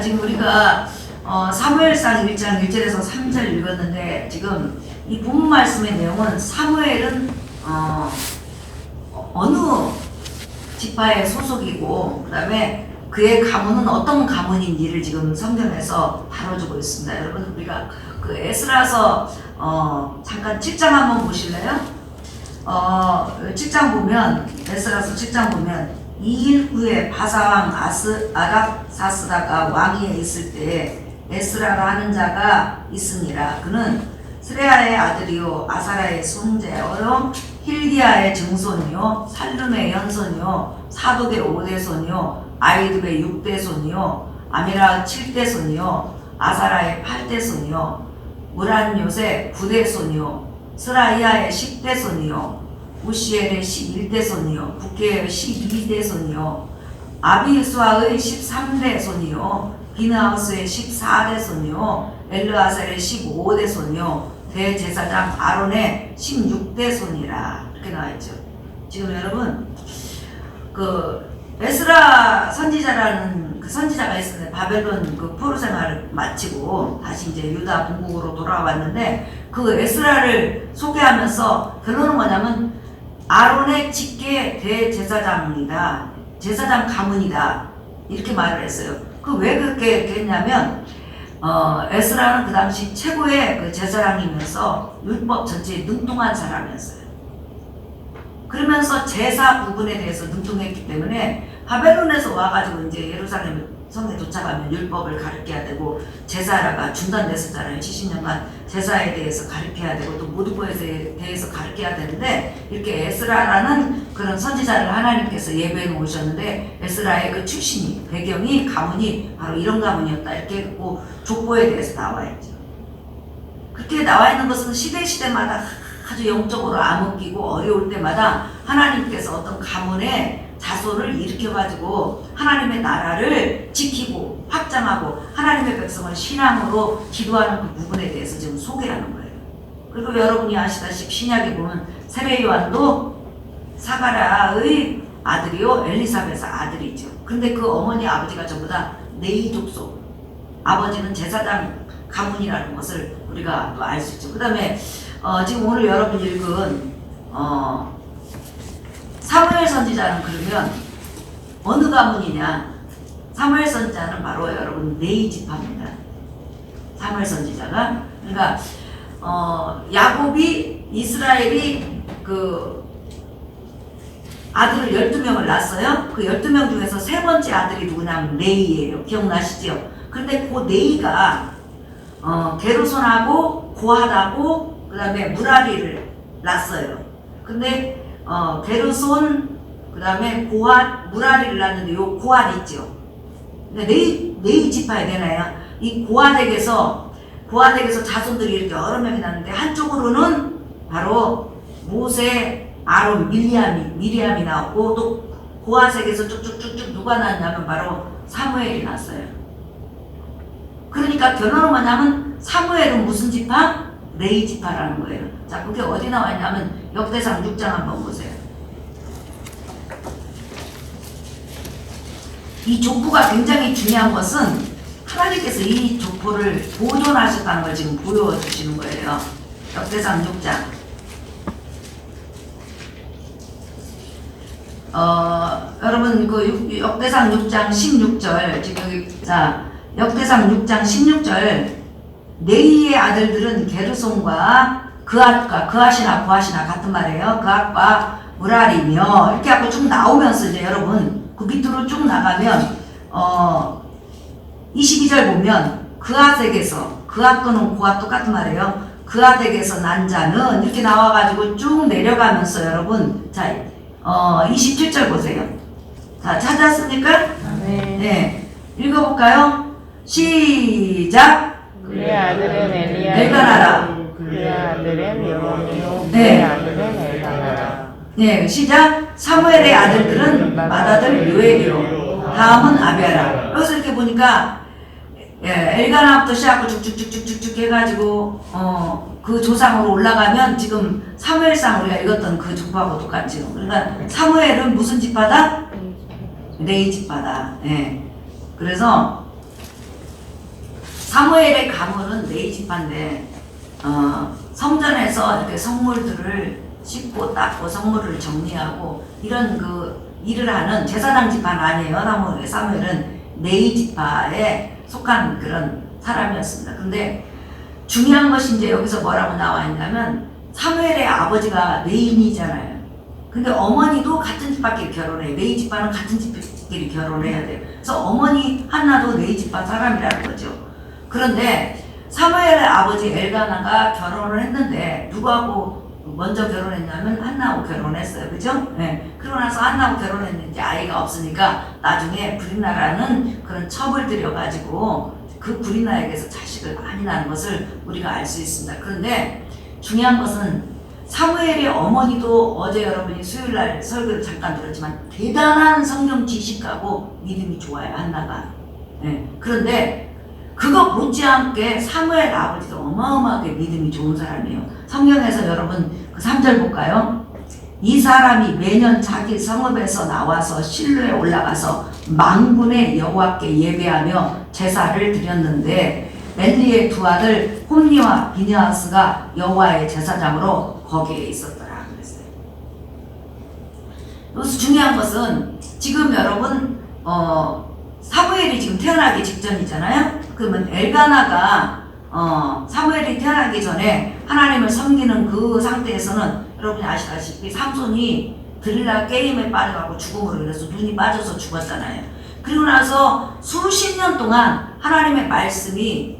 지금 우리가 사무엘상 1장 1절에서 3절 읽었는데 지금 이 본문 말씀의 내용은 사무엘은 어느 지파의 소속이고 그 다음에 그의 가문은 어떤 가문인지를 지금 성경에서 다뤄주고 있습니다. 여러분 우리가 그 에스라서 잠깐 7장 한번 보실래요? 7장 보면 에스라서 7장 보면 2일 후에 바사왕 아닥사스다가 왕위에 있을 때 에스라라 하는 자가 있으니라. 그는 스레아의 아들이요 아사라의 손자요 힐디아의 증손이요 살룸의 연손이요 사독의 5대손이요 아이둡의 6대손이요 아미라 7대손이요 아사라의 8대손이요 무란요의 9대손이요 스라이아의 10대손이요 우시엘의 11대손이요 북계의 12대손이요 아비수아의 13대손이요 비느하우스의 14대손이요 엘르아셀의 15대손이요 대제사장 아론의 16대손이라 이렇게 나와있죠. 지금 여러분 그 에스라 선지자라는 그 선지자가 있었는데 바벨론 그 포로 생활을 마치고 다시 이제 유다 본국으로 돌아왔는데 그 에스라를 소개하면서 결론은 뭐냐면 아론의 직계 대제사장이다. 제사장 가문이다. 이렇게 말을 했어요. 그 왜 그렇게 했냐면 에스라는 그 당시 최고의 그 제사장이면서 율법 전체에 능통한 사람이었어요. 그러면서 제사 부분에 대해서 능통했기 때문에 바벨론에서 와가지고 이제 예루살렘 성에 도착하면 율법을 가르쳐야 되고 제사라가 중단됐었잖아요. 70년간 제사에 대해서 가르쳐야 되고 또 모두보에 대해서 가르쳐야 되는데 이렇게 에스라라는 그런 선지자를 하나님께서 예배해 놓으셨는데 에스라의 그 출신이 배경이 가문이 바로 이런 가문이었다 이렇게 했고 족보에 대해서 나와 있죠. 그렇게 나와 있는 것은 시대마다 아주 영적으로 암흑기고 어려울 때마다 하나님께서 어떤 가문의 자손을 일으켜가지고 하나님의 나라를 지키고 확장하고 하나님의 백성을 신앙으로 기도하는 그 부분에 대해서 지금 소개하는 거예요. 그리고 여러분이 아시다시피 신약에 보면 세례 요한도 사가랴의 아들이요 엘리사벳의 아들이죠. 근데 그 어머니 아버지가 전부 다 네이 족속, 아버지는 제사장 가문이라는 것을 우리가 또 알 수 있죠. 그 다음에 지금 오늘 여러분 읽은 사무엘 선지자는 그러면 어느 가문이냐? 사무엘 선지자는 바로 여러분 네이 지파입니다. 사무엘 선지자가 그러니까 야곱이 이스라엘이 그 아들을 12명을 낳았어요. 그 12명 중에서 세 번째 아들이 누구냐면 네이예요. 기억나시죠? 근데 그 네이가 게르손하고 고핫하고 그 다음에 무라리를 낳았어요. 근데 게르손 그 다음에 고핫 무라리를 낳았는데 요 고핫 있죠. 근데 네이 지파에 되나요? 이 고핫에게서 자손들이 이렇게 여러 명이 낳는데 한쪽으로는 바로 모세, 아론, 미리암이 나왔고 또 고핫에게서 쭉쭉쭉쭉 누가 낳았냐면 바로 사무엘이 낳았어요. 그러니까 결론은 뭐냐면 사무엘은 무슨 지파? 네이 지파라는 거예요. 자, 그게 어디 나와 있냐면 역대상 6장 한번 보세요. 이 족보가 굉장히 중요한 것은 하나님께서 이 족보를 보존하셨다는 걸 지금 보여주시는 거예요. 역대상 6장. 여러분 그 역대상 6장 16절 지금 여기 자 역대상 6장 16절 네이의 아들들은 게르손과 그앗이나 고앗이나 같은 말이에요. 그앗과 무라리며 이렇게 하고 쭉 나오면서 이제 여러분 그 밑으로 쭉 나가면 22절 보면 그앗에게서 그앗 또는 고앗 똑같은 말이에요. 그앗에게서 난 자는 이렇게 나와가지고 쭉 내려가면서 여러분 자 27절 보세요. 자 찾았습니까? 네. 읽어볼까요? 시작. 그의 아들은 엘가나라. 그의 아들은 여론이요 네. 그의 아들은 엘가나라. 네, 시작. 사무엘의 아들들은 맏아들 요엘이요 다음은 아비아라. 여기서 이렇게 보니까 엘가나부터 시작하고 쭉쭉쭉쭉쭉 해가지고 그 조상으로 올라가면 지금 사무엘상 우리가 읽었던 그 족보하고 똑같죠. 그러니까 사무엘은 무슨 지파다? 네이 지파다. 예. 그래서 사무엘의 가문은 레위 지파인데 성전에서 이렇게 성물들을 씻고 닦고 성물을 정리하고 이런 그 일을 하는 제사장 지파는 아니에요. 사무엘은 레위 지파에 속한 그런 사람이었습니다. 근데 중요한 것이 이제 여기서 뭐라고 나와 있냐면 사무엘의 아버지가 레인이잖아요. 근데 어머니도 같은 집밖에 결혼해요. 레위 지파는 같은 집끼리 결혼해야 돼요. 그래서 어머니 한나도 레위 지파 사람이라는 거죠. 그런데 사무엘의 아버지 엘가나가 결혼을 했는데 누구하고 먼저 결혼했냐면 한나하고 결혼했어요. 그죠? 네. 그러고 나서 한나하고 결혼했는데 아이가 없으니까 나중에 브릿나라는 그런 첩을 들여가지고 그 브릿나에게서 자식을 많이 낳은 것을 우리가 알 수 있습니다. 그런데 중요한 것은 사무엘의 어머니도 어제 여러분이 수요일날 설교를 잠깐 들었지만 대단한 성경 지식하고 믿음이 좋아요. 한나가. 네. 그런데 그거 못지않게 사무엘 아버지도 어마어마하게 믿음이 좋은 사람이에요. 성경에서 여러분 그 3절 볼까요? 이 사람이 매년 자기 성읍에서 나와서 실로에 올라가서 만군의 여호와께 예배하며 제사를 드렸는데 엘리의 두 아들 홈니와 비느하스가 여호와의 제사장으로 거기에 있었더라 그랬어요. 여기서 중요한 것은 지금 여러분 사무엘이 지금 태어나기 직전이잖아요. 그러면 엘가나가 사무엘이 태어나기 전에 하나님을 섬기는 그 상태에서는 여러분이 아시다시피 삼손이 드릴라 게임에 빠져가고 죽음으로 인해서 눈이 빠져서 죽었잖아요. 그리고 나서 수십 년 동안 하나님의 말씀이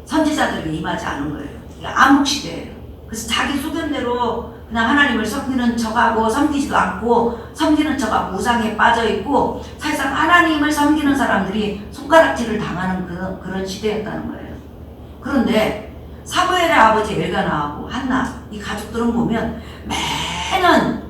선지자들에게 임하지 않은 거예요. 이게 암흑시대예요. 그래서 자기 소견대로 그냥 하나님을 섬기는 척하고 섬기지도 않고 섬기는 척하고 우상에 빠져있고 사실상 하나님을 섬기는 사람들이 손가락질을 당하는 그런 시대였다는 거예요. 그런데 사무엘의 아버지 엘가나하고 한나 이 가족들은 보면 매년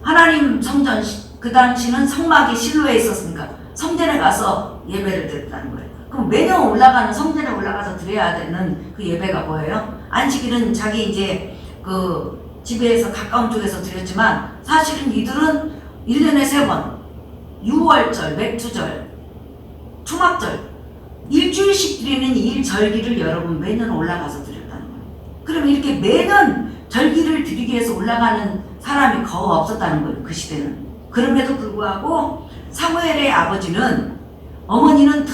하나님 성전 그 당시는 성막이 실로에 있었으니까 성전에 가서 예배를 드렸다는 거예요. 그럼 매년 올라가는 성전에 올라가서 드려야 되는 그 예배가 뭐예요? 안식일은 자기 이제 그 집에서 가까운 쪽에서 드렸지만 사실은 이들은 1년에 3번 유월절, 맥주절, 초막절 일주일씩 드리는 일절기를 여러분 매년 올라가서 드렸다는 거예요. 그러면 이렇게 매년 절기를 드리기 위해서 올라가는 사람이 거의 없었다는 거예요. 그 시대는. 그럼에도 불구하고 사무엘의 아버지는 어머니는 늘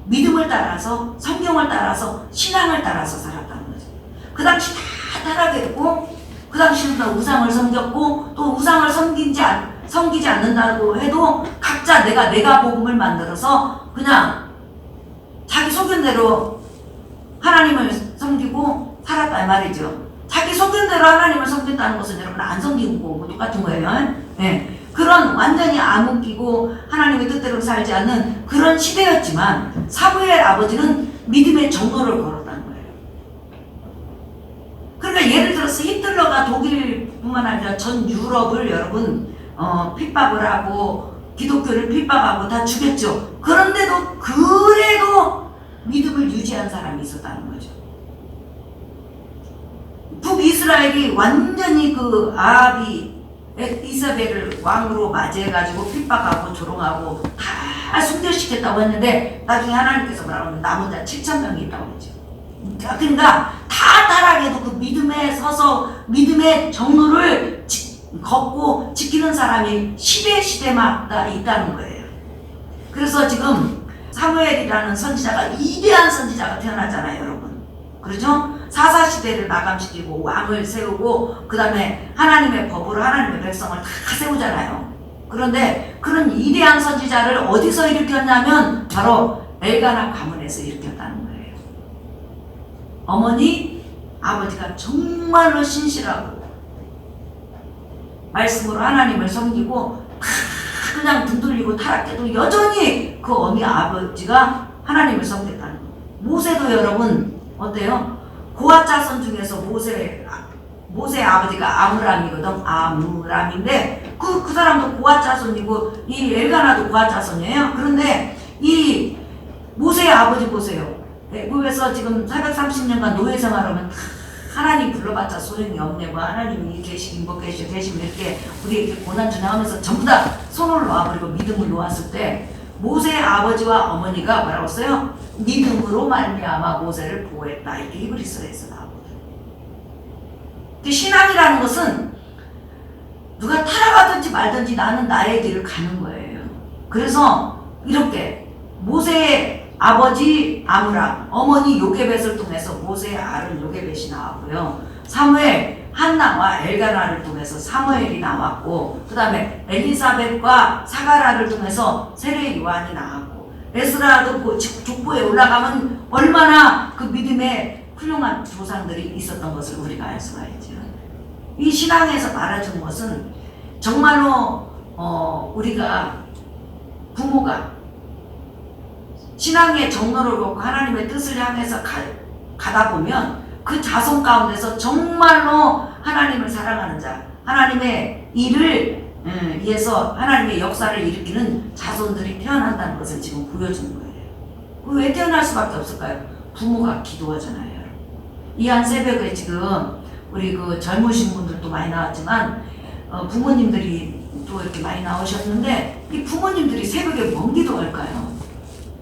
믿음을 따라서 성경을 따라서 신앙을 따라서 살았다는 거죠. 그 당시 다 타락했고 그 당시는 다 우상을 섬겼고 또 우상을 섬기지 않는다고 해도 각자 내가 복음을 만들어서 그냥 자기 소견대로 하나님을 섬기고 살았다 이 말이죠. 자기 소견대로 하나님을 섬긴다는 것은 여러분 안 섬기고 뭐 똑같은 거예요. 네. 그런 완전히 암흑기고 하나님의 뜻대로 살지 않는 그런 시대였지만 사무엘 아버지는 믿음의 정도를 걸었다는 거예요. 그러니까 예를 들어서 히틀러가 독일뿐만 아니라 전 유럽을 여러분 핍박을 하고 기독교를 핍박하고 다 죽였죠. 그런데도 그래도 믿음을 유지한 사람이 있었다는 거죠. 북이스라엘이 완전히 그 아합이 이사벨을 왕으로 맞이해가지고 핍박하고 조롱하고 다 순교시켰다고 했는데 나중에 하나님께서 뭐라고 하면 남은 자 7,000명이 있다고 했죠. 그러니까 다 따라해도 그 믿음에 서서 믿음의 정로를 걷고 지키는 사람이 시대마다 있다는 거예요. 그래서 지금 사무엘이라는 선지자가 위대한 선지자가 태어나잖아요, 여러분. 그렇죠? 사사시대를 마감시키고 왕을 세우고 그 다음에 하나님의 법으로 하나님의 백성을 다 세우잖아요. 그런데 그런 위대한 선지자를 어디서 일으켰냐면 바로 엘가나 가문에서 일으켰다는 거예요. 어머니, 아버지가 정말로 신실하고 말씀으로 하나님을 섬기고 그냥 등 돌리고 타락해도 여전히 그 어미 아버지가 하나님을 섬겼다는 거예요. 모세도 여러분 어때요? 고아 자손 중에서 모세의 아버지가 아므람이거든. 아므람인데 그 사람도 고아 자손이고 이 엘가나도 고아 자손이에요. 그런데 이 모세의 아버지 보세요. 애굽에서 지금 430년간 노예 생활하면 하나님 불러봤자 소용이 없네고 하나님이 계시긴 뭐 계시면 이렇게 우리에게 고난 전하면서 전부 다 손을 놓아버리고 믿음을 놓았을 때 모세의 아버지와 어머니가 뭐라고 써요? 믿음으로 말미암아 모세를 보호했다. 이게 히브리서에서 나오거든요. 신앙이라는 것은 누가 타락하든지 말든지 나는 나의 길을 가는 거예요. 그래서 이렇게 모세의 아버지 아므람, 어머니 요게벳을 통해서 모세의 아들 요게벳이 나왔고요. 사무엘 한나와 엘가나를 통해서 사무엘이 나왔고, 그 다음에 엘리사벳과 사가라를 통해서 세례 요한이 나왔고, 에스라도 족보에 올라가면 얼마나 그 믿음의 훌륭한 조상들이 있었던 것을 우리가 알 수가 있죠. 이 신앙에서 말해주는 것은 정말로 우리가 부모가 신앙의 정로를 걷고 하나님의 뜻을 향해서 가다 보면 그 자손 가운데서 정말로 하나님을 사랑하는 자, 하나님의 일을 위해서 하나님의 역사를 일으키는 자손들이 태어난다는 것을 지금 보여주는 거예요. 왜 태어날 수밖에 없을까요? 부모가 기도하잖아요. 이 한 새벽에 지금 우리 그 젊으신 분들도 많이 나왔지만 부모님들이 또 이렇게 많이 나오셨는데, 이 부모님들이 새벽에 뭔 기도할까요?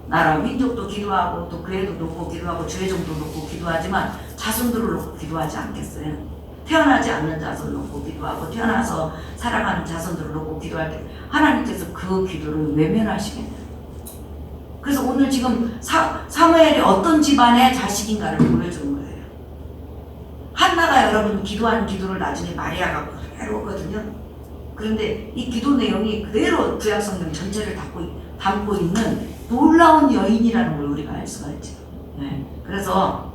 나라 민족도 기도하고 또 교회도 놓고 기도하고 주의종도 놓고 기도하지만 자손들을 놓고 기도하지 않겠어요? 태어나지 않는 자손을 놓고 기도하고 태어나서 살아가는 자손들을 놓고 기도할 때 하나님께서 그 기도를 외면하시겠네요. 그래서 오늘 지금 사무엘이 어떤 집안의 자식인가를 보여주는 거예요. 한나가 여러분 기도한 기도를 나중에 마리아가 그대로거든요. 그런데 이 기도 내용이 그대로 구약성경 전체를 담고 있는 놀라운 여인이라는 걸 우리가 알 수가 있죠. 네. 그래서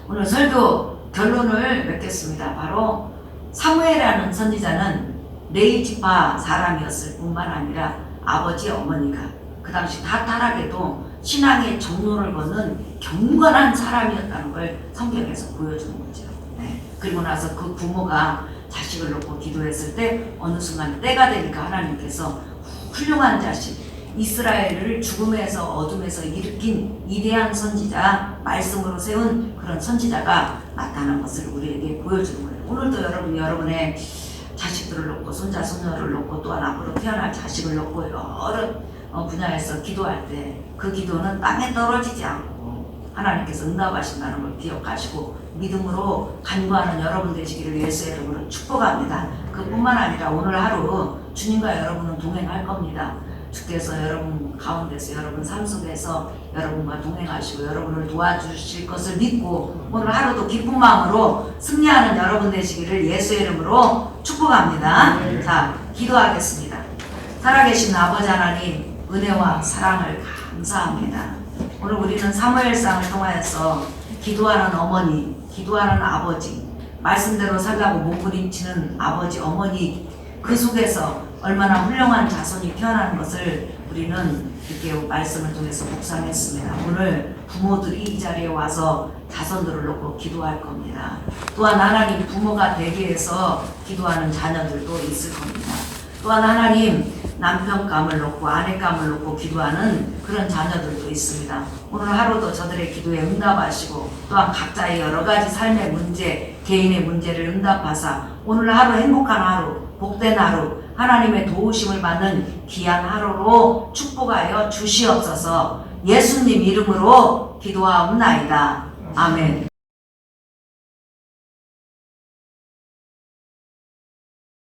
오늘 설교 결론을 맺겠습니다. 바로 사무엘이라는 선지자는 레위 지파 사람이었을 뿐만 아니라 아버지 어머니가 그 당시 다 타락해도 신앙의 정로를 걷는 경건한 사람이었다는 걸 성경에서 보여주는 거죠. 네. 그리고 나서 그 부모가 자식을 놓고 기도했을 때 어느 순간 때가 되니까 하나님께서 훌륭한 자식, 이스라엘을 죽음에서 어둠에서 일으킨 위대한 선지자, 말씀으로 세운 그런 선지자가 나타난 것을 우리에게 보여주는 거예요. 오늘도 여러분의 자식들을 놓고 손자, 손녀를 놓고 또한 앞으로 태어날 자식을 놓고 여러 분야에서 기도할 때 그 기도는 땅에 떨어지지 않고 하나님께서 응답하신다는 걸 기억하시고 믿음으로 간구하는 여러분 되시기를 예수의 이름으로 축복합니다. 그뿐만 아니라 오늘 하루 주님과 여러분은 동행할 겁니다. 주께서 여러분 가운데서 여러분 삶 속에서 여러분과 동행하시고 여러분을 도와주실 것을 믿고 오늘 하루도 기쁜 마음으로 승리하는 여러분 되시기를 예수의 이름으로 축복합니다. 자, 기도하겠습니다. 살아계신 아버지 하나님, 은혜와 사랑을 감사합니다. 오늘 우리는 사무엘상을 통하여서 기도하는 어머니, 기도하는 아버지, 말씀대로 살라고 몸부림치는 아버지, 어머니, 그 속에서 얼마나 훌륭한 자손이 태어나는 것을 우리는 이렇게 말씀을 통해서 묵상했습니다. 오늘 부모들이 이 자리에 와서 자손들을 놓고 기도할 겁니다. 또한 하나님, 부모가 되기 위해서 기도하는 자녀들도 있을 겁니다. 또한 하나님, 남편감을 놓고 아내감을 놓고 기도하는 그런 자녀들도 있습니다. 오늘 하루도 저들의 기도에 응답하시고 또한 각자의 여러 가지 삶의 문제, 개인의 문제를 응답하사 오늘 하루 행복한 하루, 복된 하루, 하나님의 도우심을 받는 귀한 하루로 축복하여 주시옵소서. 예수님 이름으로 기도하옵나이다. 아멘.